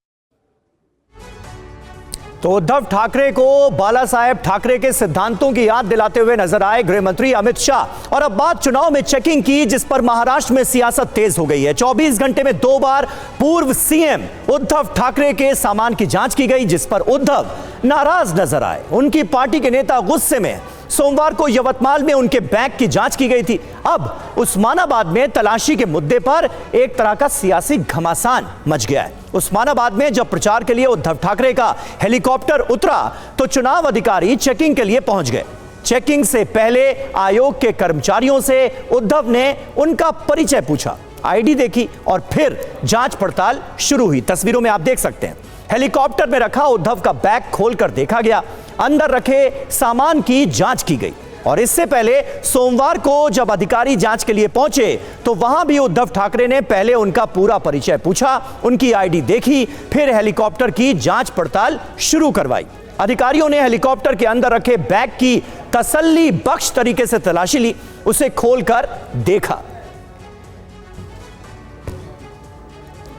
Speaker 4: तो उद्धव ठाकरे को बाला साहेब ठाकरे के सिद्धांतों की याद दिलाते हुए नजर आए गृह मंत्री अमित शाह। और अब बात चुनाव में चेकिंग की, जिस पर महाराष्ट्र में सियासत तेज हो गई है। 24 घंटे में 2 बार पूर्व सीएम उद्धव ठाकरे के सामान की जांच की गई, जिस पर उद्धव नाराज नजर आए। उनकी पार्टी के नेता गुस्से में। सोमवार को यवतमाल में उनके बैग की जांच की गई थी। अब उस्मानाबाद में तलाशी के मुद्दे पर एक तरह का सियासी घमासान मच गया है। उस्मानाबाद में जब प्रचार के लिए उद्धव ठाकरे का हेलीकॉप्टर उतरा तो चुनाव अधिकारी चेकिंग के लिए पहुंच गए। चेकिंग से पहले आयोग के कर्मचारियों से उद्धव ने उनका परिचय पूछा, आईडी देखी और फिर जांच पड़ताल शुरू हुई। तस्वीरों में आप देख सकते हैं हेलीकॉप्टर में रखा उद्धव का बैग खोलकर देखा गया, अंदर रखे सामान की जांच की गई। और इससे पहले सोमवार को जब अधिकारी जांच के लिए पहुंचे तो वहां भी उद्धव ठाकरे ने पहले उनका पूरा परिचय पूछा, उनकी आईडी देखी, फिर हेलीकॉप्टर की जांच पड़ताल शुरू करवाई। अधिकारियों ने हेलीकॉप्टर के अंदर रखे बैग की तसल्ली बख्श तरीके से तलाशी ली, उसे खोलकर देखा।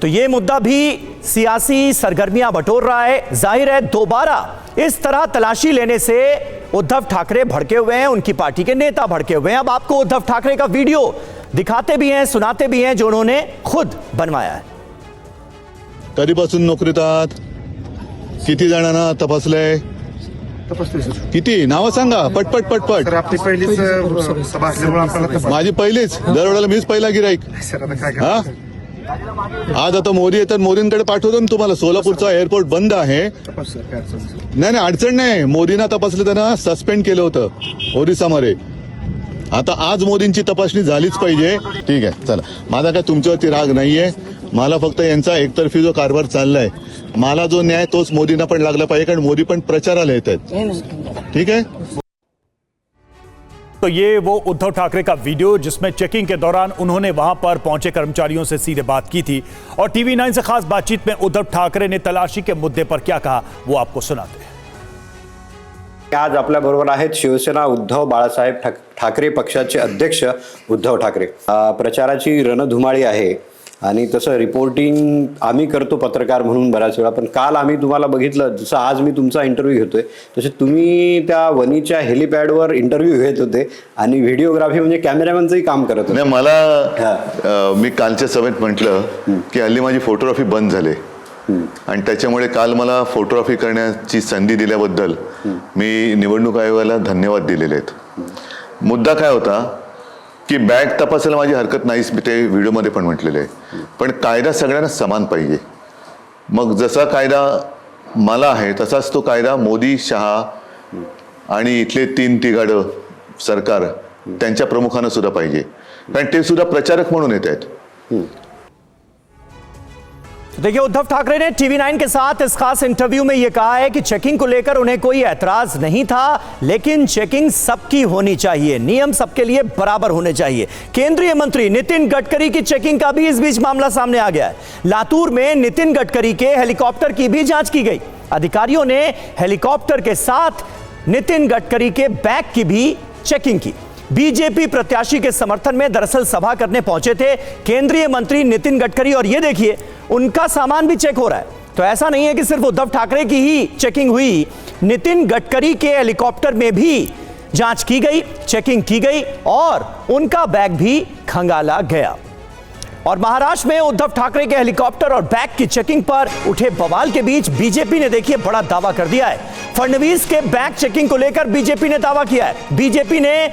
Speaker 4: तो यह मुद्दा भी सियासी सरगर्मियां बटोर रहा है। जाहिर है दोबारा इस तरह तलाशी लेने से उद्धव ठाकरे भड़के हुए हैं, उनकी पार्टी के नेता भड़के हुए हैं। अब आपको उद्धव ठाकरे का वीडियो दिखाते भी हैं, सुनाते भी हैं, जो उन्होंने खुद बनवाया है।
Speaker 2: कधीपासून नोकरीत आहात? किती जणांना तपासलंय? किती नावं सांगा पटपट पटपट.
Speaker 10: आपली पहिलीच सभा असल्यामुळे आपल्याला
Speaker 2: माझी पहिलीच, दरवेळेला मीच पहिला गिराईक. हा आज आता मोदी येतात, मोदींकडे पाठवतो ना तुम्हाला. सोलापूरचा एअरपोर्ट बंद आहे. नाही अडचण नाही. मोदींना तपासलं, त्यांना सस्पेंड केलं होतं ओरिसामध्ये. आता आज मोदींची तपासणी झालीच पाहिजे. ठीक आहे, चला. माझा काय तुमच्यावरती राग नाहीये. मला फक्त यांचा एकतर्फी जो कारभार चाललाय, मला जो न्याय तोच मोदींना पण लागला पाहिजे, कारण मोदी पण प्रचाराला येत आहेत. ठीक है.
Speaker 5: तो ये वो उद्धव ठाकरे का वीडियो जिसमें चेकिंग के दौरान उन्होंने वहां पर पहुंचे कर्मचारियों से सीधे बात की थी, और टीवी 9 से खास बातचीत में उद्धव ठाकरे ने तलाशी के मुद्दे पर क्या कहा वो आपको सुनाते हैं.
Speaker 6: आज आपल्या बरोबर आहेत शिवसेना उद्धव बाळासाहेब ठाकरे पक्षाचे अध्यक्ष उद्धव ठाकरे. प्रचाराची रणधुमाळी आहे आणि तसं रिपोर्टिंग आम्ही करतो पत्रकार म्हणून बऱ्याच वेळा, पण काल आम्ही तुम्हाला बघितलं, जसं आज मी तुमचा इंटरव्ह्यू घेतोय तसे तुम्ही त्या वनीच्या हेलिपॅडवर इंटरव्ह्यू घेत होते आणि व्हिडिओग्राफी म्हणजे कॅमेरामॅनचंही काम करत होते.
Speaker 2: नाही, मला मी कालच्या सभेत म्हटलं की हल्ली माझी फोटोग्राफी बंद झाली आणि त्याच्यामुळे काल मला फोटोग्राफी करण्याची संधी दिल्याबद्दल मी निवडणूक आयोगाला धन्यवाद दिलेले आहेत. मुद्दा काय होता की बॅग तपासायला माझी हरकत नाहीच, मी ते व्हिडिओमध्ये पण म्हटलेलं आहे, पण कायदा सगळ्यांना समान पाहिजे. मग जसा कायदा मला आहे तसाच तो कायदा मोदी, शहा आणि इथले 3 तिघाडं सरकार त्यांच्या प्रमुखांना सुद्धा पाहिजे, कारण ते सुद्धा प्रचारक म्हणून येत आहेत.
Speaker 4: देखिए, उद्धव ठाकरे ने टीवी 9 के साथ इस खास इंटरव्यू में यह कहा है कि चेकिंग को लेकर उन्हें कोई ऐतराज नहीं था, लेकिन चेकिंग सबकी होनी चाहिए, नियम सबके लिए बराबर होने चाहिए. केंद्रीय मंत्री नितिन गडकरी की चेकिंग का भी इस बीच मामला सामने आ गया है. लातूर में नितिन गडकरी के हेलीकॉप्टर की भी जांच की गई. अधिकारियों ने हेलीकॉप्टर के साथ नितिन गडकरी के बैग की भी चेकिंग की. बीजेपी प्रत्याशी के समर्थन में दरअसल सभा करने पहुंचे थे केंद्रीय मंत्री नितिन गडकरी, और यह देखिए उनका सामान भी चेक हो रहा है. तो ऐसा नहीं है कि सिर्फ उद्धव ठाकरे की ही चेकिंग हुई, नितिन गडकरी के हेलीकॉप्टर में भी जांच की गई, चेकिंग की गई और उनका बैग भी खंगाला गया. और महाराष्ट्र में उद्धव ठाकरे के हेलीकॉप्टर और बैग की चेकिंग पर उठे बवाल के बीच बीजेपी ने देखिए बड़ा दावा कर दिया है. फडणवीस के बैग चेकिंग को लेकर बीजेपी ने दावा किया है. बीजेपी ने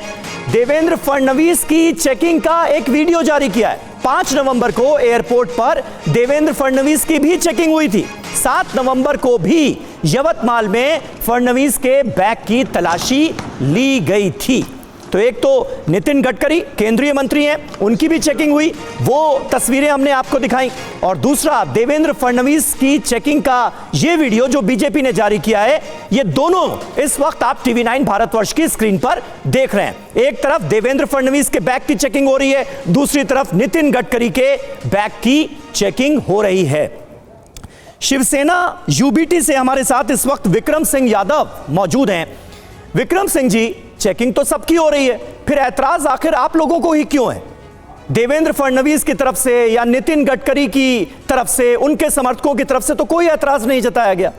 Speaker 4: देवेंद्र फडणवीस की चेकिंग का एक वीडियो जारी किया है. 5 नवंबर को एयरपोर्ट पर देवेंद्र फडणवीस की भी चेकिंग हुई थी. 7 नवंबर को भी यवतमाल में फडणवीस के बैग की तलाशी ली गई थी. तो एक तो नितिन गडकरी केंद्रीय मंत्री हैं, उनकी भी चेकिंग हुई, वो तस्वीरें हमने आपको दिखाई, और दूसरा देवेंद्र फडणवीस की चेकिंग का ये वीडियो जो बीजेपी ने जारी किया है, ये दोनों इस वक्त आप टीवी 9 भारतवर्ष की स्क्रीन पर देख रहे हैं. एक तरफ देवेंद्र फडणवीस के बैग की चेकिंग हो रही है, दूसरी तरफ नितिन गडकरी के बैग की चेकिंग हो रही है. शिवसेना यूबीटी से हमारे साथ इस वक्त विक्रम सिंह यादव मौजूद हैं. विक्रम सिंह जी, चेकिंग तो सबकी हो रही है, फिर ऐतराज आखिर आप लोगों को ही क्यों है? देवेंद्र फडणवीस की तरफ से या नितिन गडकरी की तरफ से, उनके समर्थकों की तरफ से तो कोई ऐतराज नहीं जताया गया.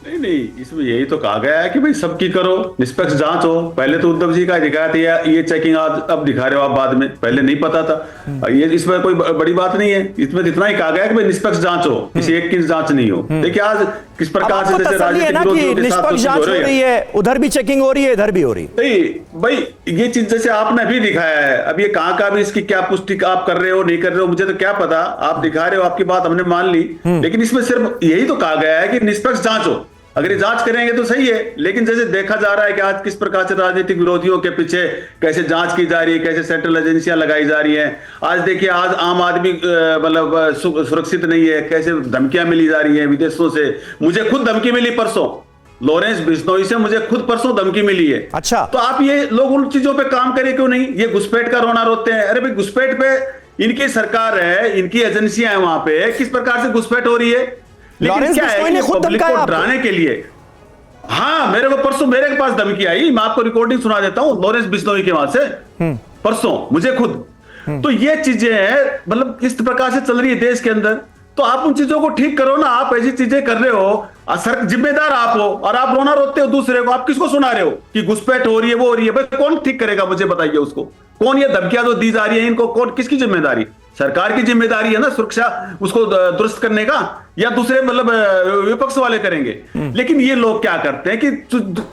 Speaker 8: नहीं, इसमें यही तो कहा गया है कि भाई सबकी करो, निष्पक्ष जांच हो. पहले तो उद्धव जी का दिखाया था, ये चेकिंग आज अब दिखा रहे हो आप बाद में, पहले नहीं पता था. ये इसमें कोई बड़ी बात नहीं है. इसमें इतना ही कहा गया कि भाई निष्पक्ष जांच हो, किसी एक की जांच नहीं हो. देखिए आज किस प्रकार से जैसे राजनीतिक विरोधियों के साथ
Speaker 4: जांच हो रही है, उधर भी चेकिंग हो रही है, इधर भी हो रही है.
Speaker 8: नहीं भाई, ये चीज जैसे आपने भी दिखाया है, अब ये कहां का भी इसकी क्या पुष्टि आप कर रहे हो नहीं कर रहे हो मुझे तो क्या पता. आप दिखा रहे हो, आपकी बात हमने मान ली, लेकिन इसमें सिर्फ यही तो कहा गया है कि निष्पक्ष जांच हो. अगर ये जांच करेंगे तो सही है, लेकिन जैसे देखा जा रहा है कि आज किस प्रकार से राजनीतिक विरोधियों के पीछे कैसे जांच की जा रही है, कैसे सेंट्रल एजेंसियां लगाई जा रही हैं. आज देखिए, आज आम आदमी मतलब सुरक्षित नहीं है, कैसे धमकियां मिली जा रही हैं विदेशों से. मुझे खुद धमकी मिली परसों, लॉरेंस बिश्नोई से मुझे खुद परसों धमकी मिली है.
Speaker 4: अच्छा, तो
Speaker 8: आप ये लोग उन चीजों पे काम करें क्यों नहीं? ये घुसपैठ का रोना रोते हैं. अरे भाई, घुसपैठ पे इनकी सरकार है, इनकी एजेंसियां हैं वहां पे, किस प्रकार से घुसपैठ हो रही है? लेकिन क्या है कि पब्लिक को डराने के लिए. हाँ, मेरे को परसों मेरे के पास धमकी आई, मैं आपको रिकॉर्डिंग सुना देता हूं लॉरेंस बिश्नोई के वहां से परसों मुझे खुद. तो ये चीजें हैं, मतलब किस प्रकार से चल रही है देश के अंदर. तो आप उन चीजों को ठीक करो ना. आप ऐसी चीजें कर रहे हो, सर जिम्मेदार आप हो, और आप रोना रोते हो दूसरे को. आप किसको सुना रहे हो कि घुसपैठ हो रही है, वो हो रही है? भाई कौन ठीक करेगा मुझे बताइए उसको. कौन ये धमकियां जो दी जा रही है, इनको कौन, किसकी जिम्मेदारी? सरकार की जिम्मेदारी है ना सुरक्षा उसको दुरुस्त करने का, या दूसरे मतलब विपक्ष वाले करेंगे। लेकिन ये लोग क्या करते हैं कि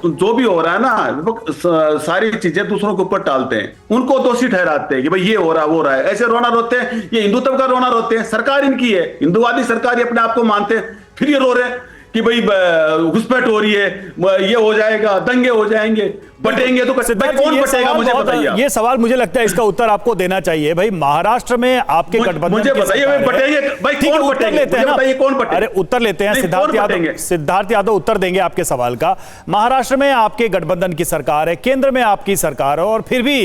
Speaker 8: जो भी हो रहा है ना, सारी चीजें दूसरों के ऊपर टालते हैं, उनको दोषी ठहराते हैं कि भाई ये हो रहा वो रहा है, ऐसे रोना रोते हैं, ये हिंदुत्व का रोना रोते हैं। सरकार इनकी है, हिंदुवादी सरकार ये अपने आप को मानते हैं, फिर ये रो रहे हैं कि भाई घुसपैठ हो रही है, ये हो जाएगा, दंगे हो जाएंगे, बटेंगे तो भाई कौन बटेगा, मुझे बताइए।
Speaker 5: ये सवाल मुझे लगता है इसका उत्तर आपको देना चाहिए भाई। महाराष्ट्र में आपके गठबंधन
Speaker 8: मुझे बताइए भाई बटेंगे भाई कौन बटेंगे,
Speaker 5: लेते हैं ना,
Speaker 8: बताइए कौन बटेंगे।
Speaker 5: अरे उत्तर लेते हैं, सिद्धार्थ यादव उत्तर देंगे आपके सवाल का। महाराष्ट्र में आपके गठबंधन की सरकार है, केंद्र में आपकी सरकार है, और फिर भी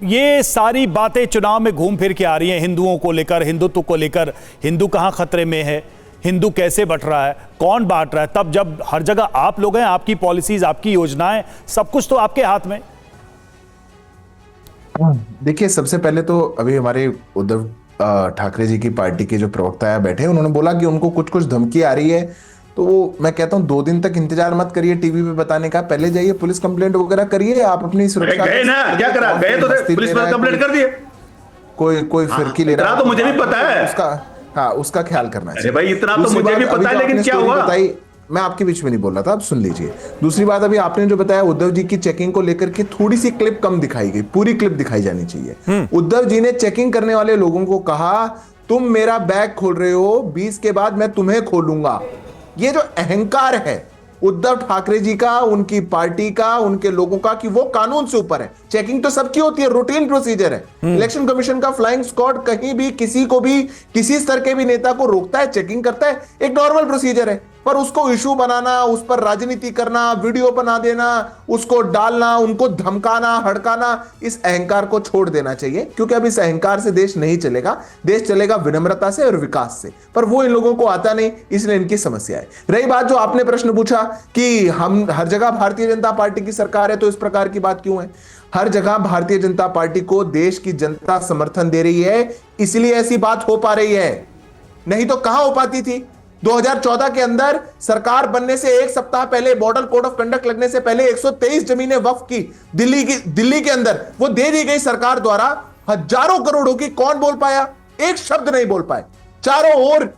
Speaker 5: ये सारी बातें चुनाव में घूम फिर के आ रही हैं हिंदुओं को लेकर, हिंदुत्व को लेकर। हिंदू कहां खतरे में है, हिंदू कैसे बट रहा है, कौन बांट रहा है, तब जब हर जगह आप लोग हैं, आपकी पॉलिसीज, आपकी योजनाएं, सब कुछ तो आपके हाथ में।
Speaker 7: देखिए, सबसे पहले तो अभी हमारे उद्धव ठाकरे जी की पार्टी के जो प्रवक्ता बैठे, उन्होंने बोला कि उनको कुछ कुछ धमकी आ रही है। तो वो मैं कहता हूँ 2 दिन तक इंतजार मत करिए टीवी पे बताने का, पहले जाइए पुलिस कंप्लेंट वगैरह करिए, आप अपनी सुरक्षा।
Speaker 8: गए ना, क्या करा, गए तो पुलिस पर कंप्लेंट कर दिए।
Speaker 7: कोई फिरकी ले रहा
Speaker 8: तो मुझे भी पता है
Speaker 7: उसका ख्याल करना चाहिए।
Speaker 8: अरे भाई इतना तो मुझे भी पता है, लेकिन क्या हुआ
Speaker 7: बताइए, मैं आपके बीच में नहीं बोल रहा था, आप सुन लीजिए। दूसरी बात, अभी आपने जो बताया उद्धव जी की चेकिंग को लेकर के थोड़ी सी क्लिप कम दिखाई गई, पूरी क्लिप दिखाई जानी चाहिए। उद्धव जी ने चेकिंग करने वाले लोगों को कहा, तुम मेरा बैग खोल रहे हो, 20 के बाद मैं तुम्हें खोलूंगा। ये जो अहंकार है उद्धव ठाकरे जी का, उनकी पार्टी का, उनके लोगों का, कि वो कानून से ऊपर है। चेकिंग तो सबकी होती है, रूटीन प्रोसीजर है। इलेक्शन कमीशन का फ्लाइंग स्क्वाड कहीं भी किसी को भी, किसी स्तर के भी नेता को रोकता है, चेकिंग करता है, एक नॉर्मल प्रोसीजर है। पर उसको इशू बनाना, उस पर राजनीति करना, वीडियो बना देना, उसको डालना, उनको धमकाना, हड़काना, इस अहंकार को छोड़ देना चाहिए। क्योंकि अब इस अहंकार से देश नहीं चलेगा, देश चलेगा विनम्रता से और विकास से। पर वो इन लोगों को आता नहीं, इसलिए इनकी समस्या है। रही बात जो आपने प्रश्न पूछा कि हम हर जगह भारतीय जनता पार्टी की सरकार है तो इस प्रकार की बात क्यों है, हर जगह भारतीय जनता पार्टी को देश की जनता समर्थन दे रही है, इसलिए ऐसी बात हो पा रही है। नहीं तो कहां हो पाती थी। 2014 के अंदर सरकार बनने से 1 सप्ताह पहले, मॉडल कोड ऑफ कंडक्ट लगने से पहले 123 जमीनें वक्फ की दिल्ली के अंदर वो दे दी गई सरकार द्वारा, हजारों करोड़ों की। कौन बोल पाया? एक शब्द नहीं बोल पाए। चारों ओर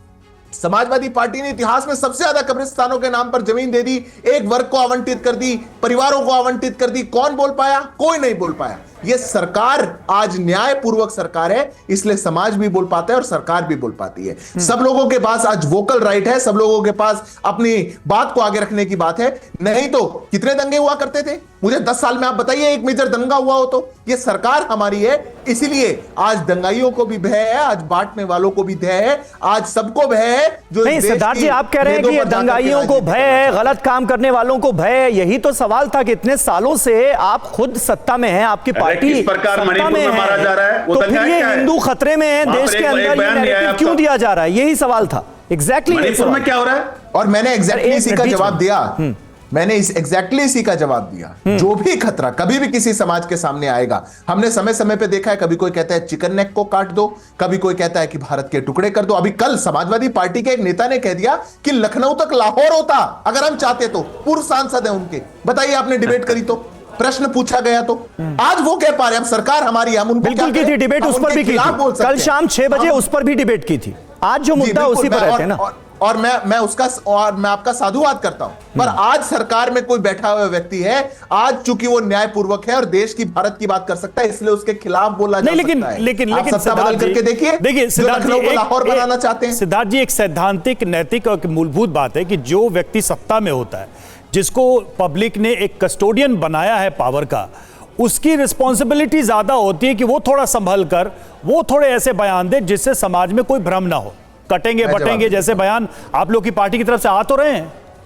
Speaker 7: समाजवादी पार्टी ने इतिहास में सबसे ज्यादा कब्रिस्तानों के नाम पर जमीन दे दी, एक वर्ग को आवंटित कर दी, परिवारों को आवंटित कर दी। कौन बोल पाया? कोई नहीं बोल पाया। यह सरकार आज न्यायपूर्वक सरकार है, इसलिए समाज भी बोल पाता है और सरकार भी बोल पाती है। सब लोगों के पास आज वोकल राइट है, सब लोगों के पास अपनी बात को आगे रखने की बात है। नहीं तो कितने दंगे हुआ करते थे? मुझे 10 साल में आप बताइए एक मेजर दंगा हुआ हो तो? ये सरकार हमारी है, इसीलिए आज दंगाइयों को भी भय है, आज बांटने वालों को भी भय है, आज सबको भय है। जो
Speaker 4: नहीं सिद्धार्थ जी, आप कह रहे हैं कि ये दंगाइयों को भय है, गलत काम करने वालों को भय है। यही तो सवाल था कि इतने सालों से आप खुद सत्ता में हैं, आपकी पार्टी
Speaker 8: किस प्रकार मणिपुर में मारा जा रहा है,
Speaker 4: तो फिर ये हिंदू खतरे में है, देश के अंदर ये नैरेटिव क्यों दिया जा रहा है? यही सवाल था। एग्जैक्टली
Speaker 8: मणिपुर में क्या हो रहा है?
Speaker 7: और मैंने एग्जैक्टली इसी का जवाब दिया। मैंने इसी का जवाब दिया। जो भी खतरा कभी भी किसी समाज के सामने आएगा, हमने समय समय पे देखा है, कभी कोई कहता है चिकन नेक को काट दो, कभी कोई कहता है कि भारत के टुकड़े कर दो। अभी कल समाजवादी पार्टी के एक नेता ने कह दिया कि लखनऊ तक लाहौर होता अगर हम चाहते तो। पूर्व सांसद है उनके, बताइए आपने डिबेट करी तो, प्रश्न पूछा गया तो आज वो कह पा रहे हैं सरकार हमारी, हम उनको
Speaker 4: बिल्कुल की थी डिबेट, उस पर भी की थी। कल शाम 6 बजे उस पर भी डिबेट की थी। आज जो मुद्दा उसी पर रहते हैं ना,
Speaker 7: और मैं आपका साधुवाद करता हूं। पर आज सरकार में कोई बैठा हुआ व्यक्ति है, आज चूंकि वो न्यायपूर्वक है और देश की, भारत की बात कर सकता है, इसलिए उसके खिलाफ बोला जा सकता है।
Speaker 5: लेकिन
Speaker 7: सत्ता बदल करके देखिए
Speaker 5: सिद्धार्थ जी,
Speaker 7: लाहौर बनाना चाहते हैं।
Speaker 5: सिद्धार्थ जी, एक सैद्धांतिक, नैतिक और मूलभूत बात है कि जो व्यक्ति सत्ता में होता है, जिसको पब्लिक ने एक कस्टोडियन बनाया है पावर का, उसकी रिस्पॉन्सिबिलिटी ज्यादा होती है कि वो थोड़ा संभल कर, वो थोड़े ऐसे बयान दे जिससे समाज में कोई भ्रम ना हो। कटेंगे बटेंगे जैसे बयान आप लोग की पार्टी की तरफ से आ तो रहे हैं।